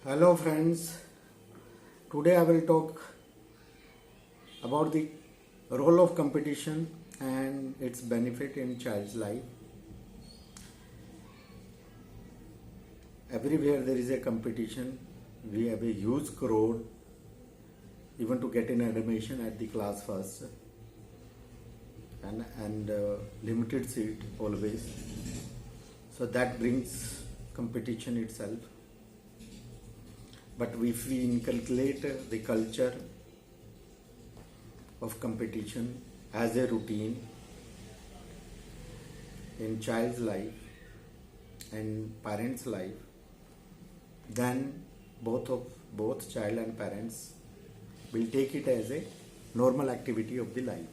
Hello friends, today I will talk about the role of competition and its benefit in child's life. Everywhere there is a competition, we have a huge crowd even to get in admission at the class first and limited seat always. So that brings competition itself. But if we inculcate the culture of competition as a routine in child's life and parents' life, then both child and parents will take it as a normal activity of the life,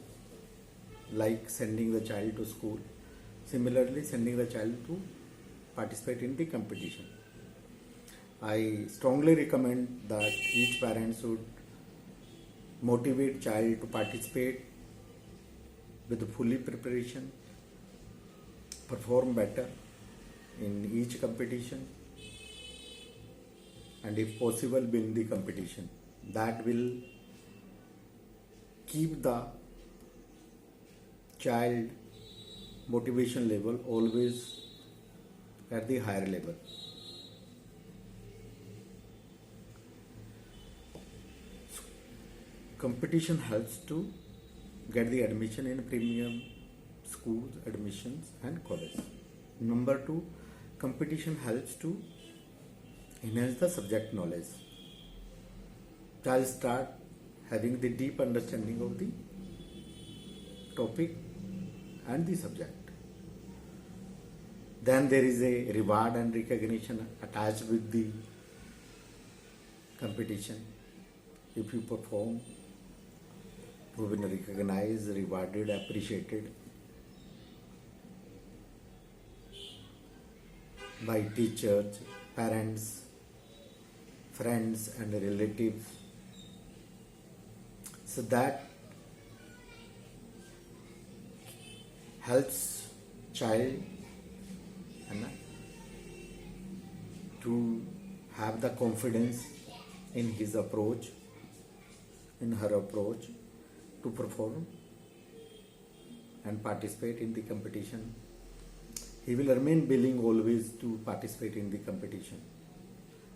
like sending the child to school. Similarly, sending the child to participate in the competition. I strongly recommend that each parent should motivate child to participate with fully preparation, perform better in each competition, and if possible win the competition. That will keep the child motivation level always at the higher level. Competition helps to get the admission in premium schools, admissions and college. Number two, competition helps to enhance the subject knowledge. Child start having the deep understanding of the topic and the subject. Then there is a reward and recognition attached with the competition. If you perform, you will be recognized, rewarded, appreciated by teachers, parents, friends and relatives. So that helps child to have the confidence in his approach, in her approach to perform and participate in the competition. He will remain willing always to participate in the competition,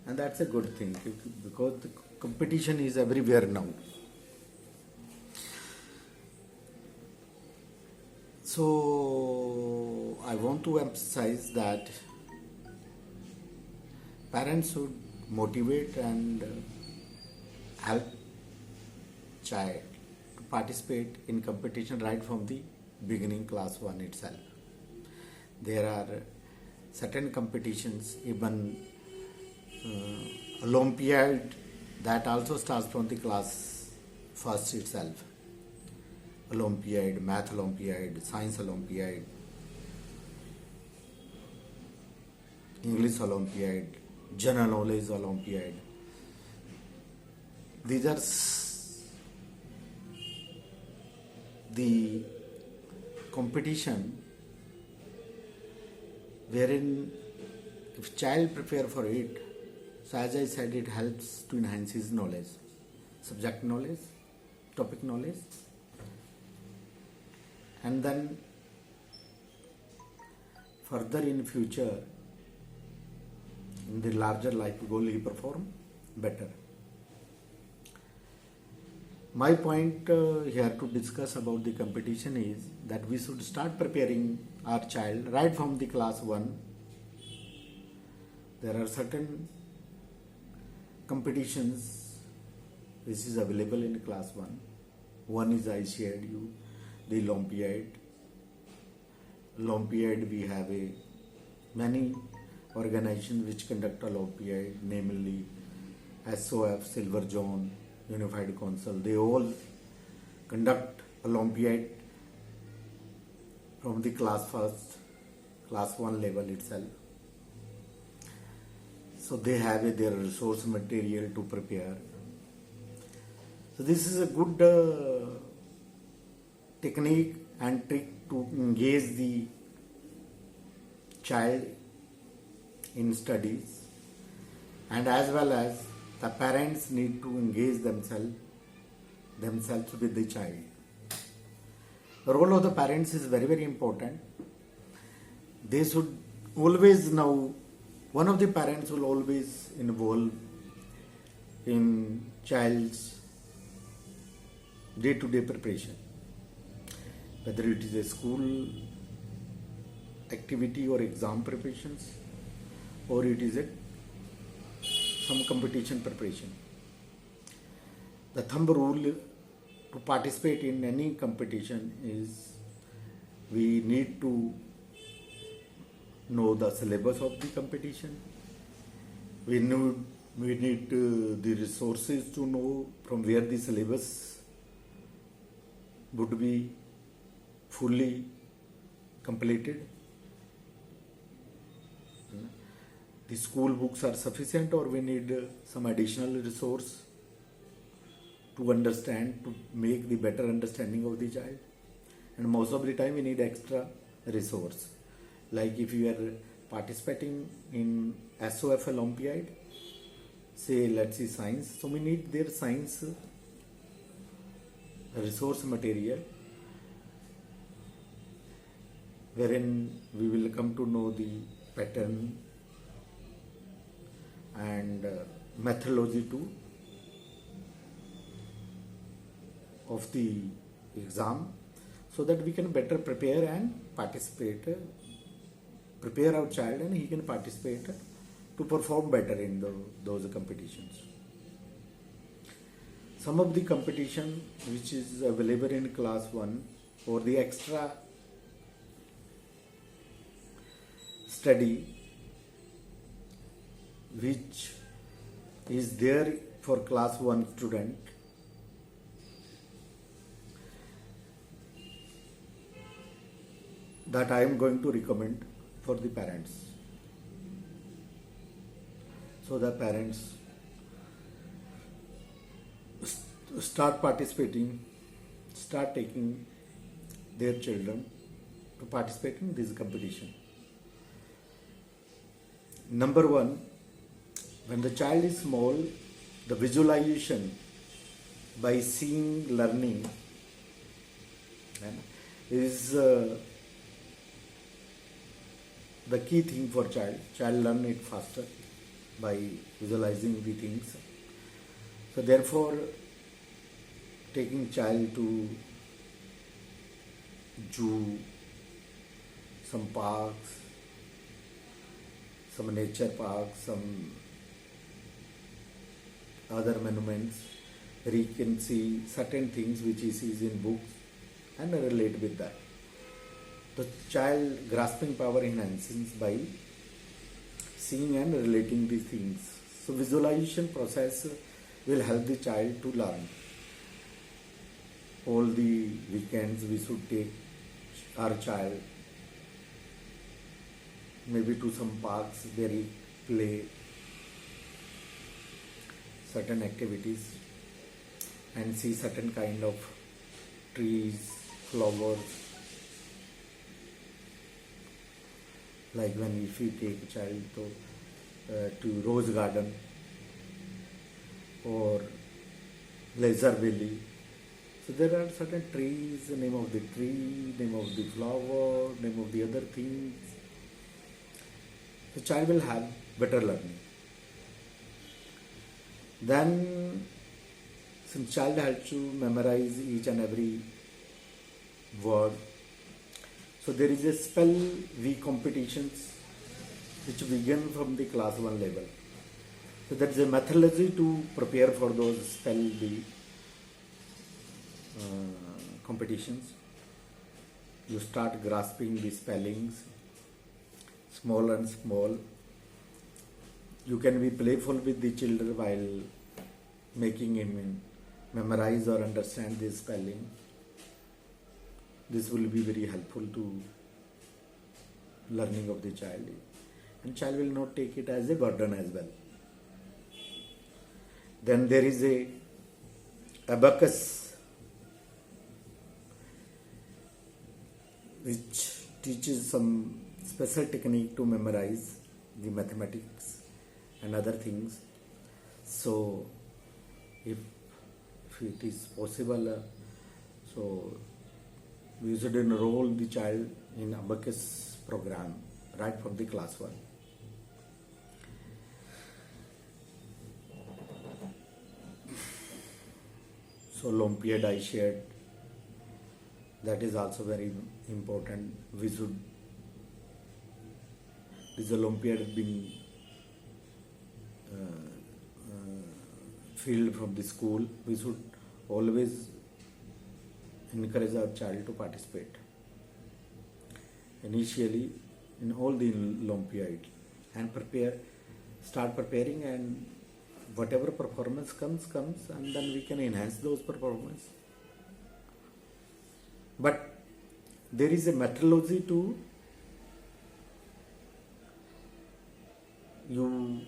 and that's a good thing because the competition is everywhere now. So I want to emphasize that parents should motivate and help child to participate in competition right from the beginning, class 1 itself. There are certain competitions, even Olympiad, that also starts from the class first itself. Olympiad, math Olympiad, science Olympiad, English Olympiad, general knowledge Olympiad. These are the competition wherein if child prepare for it, so as I said, it helps to enhance his knowledge, subject knowledge, topic knowledge, and then further in future in the larger life goal he perform better. My point here to discuss about the competition is that we should start preparing our child right from the class 1. There are certain competitions which is available in class 1. One is I shared you, the Olympiad. Olympiad, we have many organizations which conduct Olympiad, namely SOF, Silver Zone, Unified Council. They all conduct Olympiad from the class 1 level itself. So they have their resource material to prepare. So this is a good technique and trick to engage the child in studies and as well as the parents need to engage themselves with the child. The role of the parents is very, very important. They should always know, one of the parents will always involve in child's day-to-day preparation, whether it is a school activity or exam preparations, or it is some competition preparation. The thumb rule to participate in any competition is we need to know the syllabus of the competition. We need the resources to know from where the syllabus would be fully completed. The school books are sufficient, or we need some additional resource to understand, to make the better understanding of the child. And most of the time we need extra resource. Like if you are participating in SOF Olympiad, say let's see science, so we need their science resource material, wherein we will come to know the pattern and methodology too of the exam, so that we can better prepare and participate, prepare our child, and he can participate to perform better in those competitions. Some of the competition which is available in class 1 or the extra study which is there for class 1 student, that I am going to recommend for the parents. So the parents start participating, start taking their children to participate in this competition. Number 1, when the child is small, the visualization by seeing learning is the key thing for child. Child learn it faster by visualizing the things. So therefore, taking child to zoo, some parks, some nature parks, some other monuments, where he can see certain things which he sees in books and relate with that. The child grasping power enhances by seeing and relating these things. So visualization process will help the child to learn. All the weekends we should take our child maybe to some parks where he play certain activities and see certain kind of trees, flowers. Like when if we take a child to Rose Garden or Leisure Valley, so there are certain trees, the name of the tree, name of the flower, name of the other things. The child will have better learning. Then, since child has to memorize each and every word, so there is a spell week competitions which begin from the class 1 level. So there is a methodology to prepare for those spell week competitions. You start grasping the spellings, small and small. You can be playful with the children while making him memorize or understand the spelling. This will be very helpful to learning of the child, and child will not take it as a burden as well. Then there is a abacus which teaches some special technique to memorize the mathematics and other things. So if it is possible, so we should enroll the child in abacus program right from the class 1. So Olympiad I shared, that is also very important. We should, this Olympiad being filled from the school, we should always encourage our child to participate initially in all the Olympiad and start preparing, and whatever performance comes, and then we can enhance those performance. But there is a methodology to you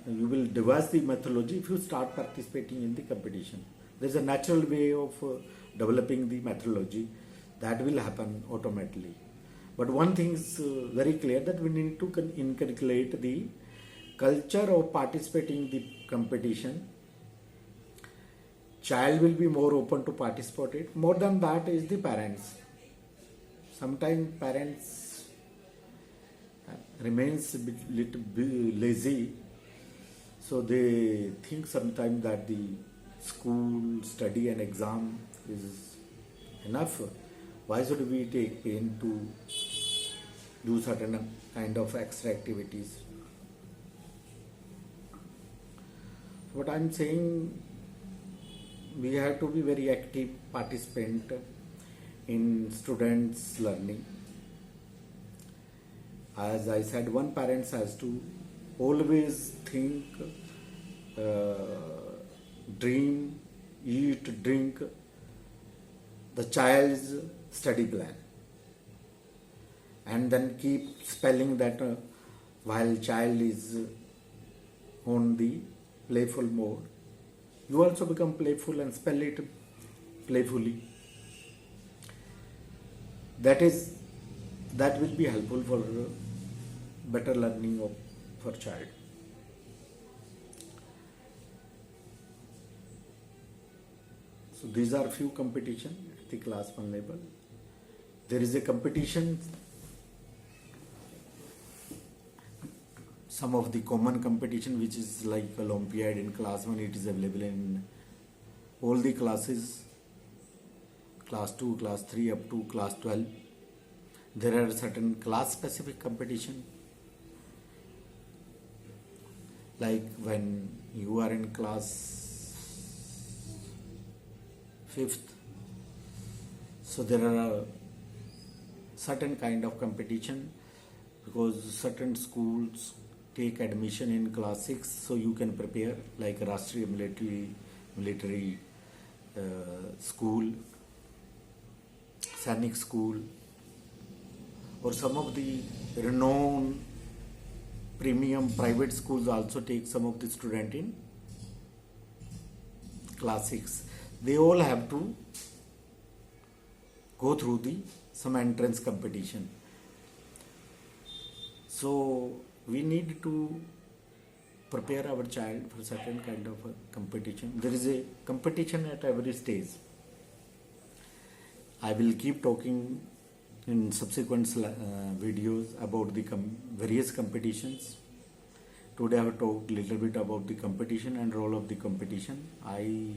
will devise the methodology if you start participating in the competition. There is a natural way of developing the methodology that will happen automatically. But one thing is very clear, that we need to inculcate the culture of participating in the competition. Child will be more open to participate. More than that is the parents. Sometimes parents remains a little bit lazy, so they think sometimes that the school study and exam is enough. Why should we take pain to do certain kind of extra activities? What I'm saying, we have to be very active participant in students' learning. As I said, one parent has to always think, dream, eat, drink the child's study plan, and then keep spelling that while child is on the playful mode, you also become playful and spell it playfully. That will be helpful for better learning for child. So these are few competition at the class 1 level. There is a competition, some of the common competition which is like Olympiad in class 1, it is available in all the classes, class 2, class 3 up to class 12. There are certain class specific competition, like when you are in class 5th, so there are certain kind of competition, because certain schools take admission in class 6, so you can prepare like Rashtriya military school, Sainik school, or some of the renowned premium private schools also take some of the student in class 6. They all have to go through some entrance competition. So we need to prepare our child for certain kind of a competition. There is a competition at every stage. I will keep talking in subsequent videos about the various competitions. Today I have talked a little bit about the competition and role of the competition. I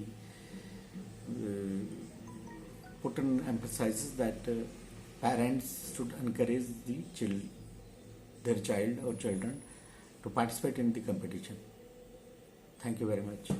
put an emphasis that parents should encourage their child or children to participate in the competition. Thank you very much.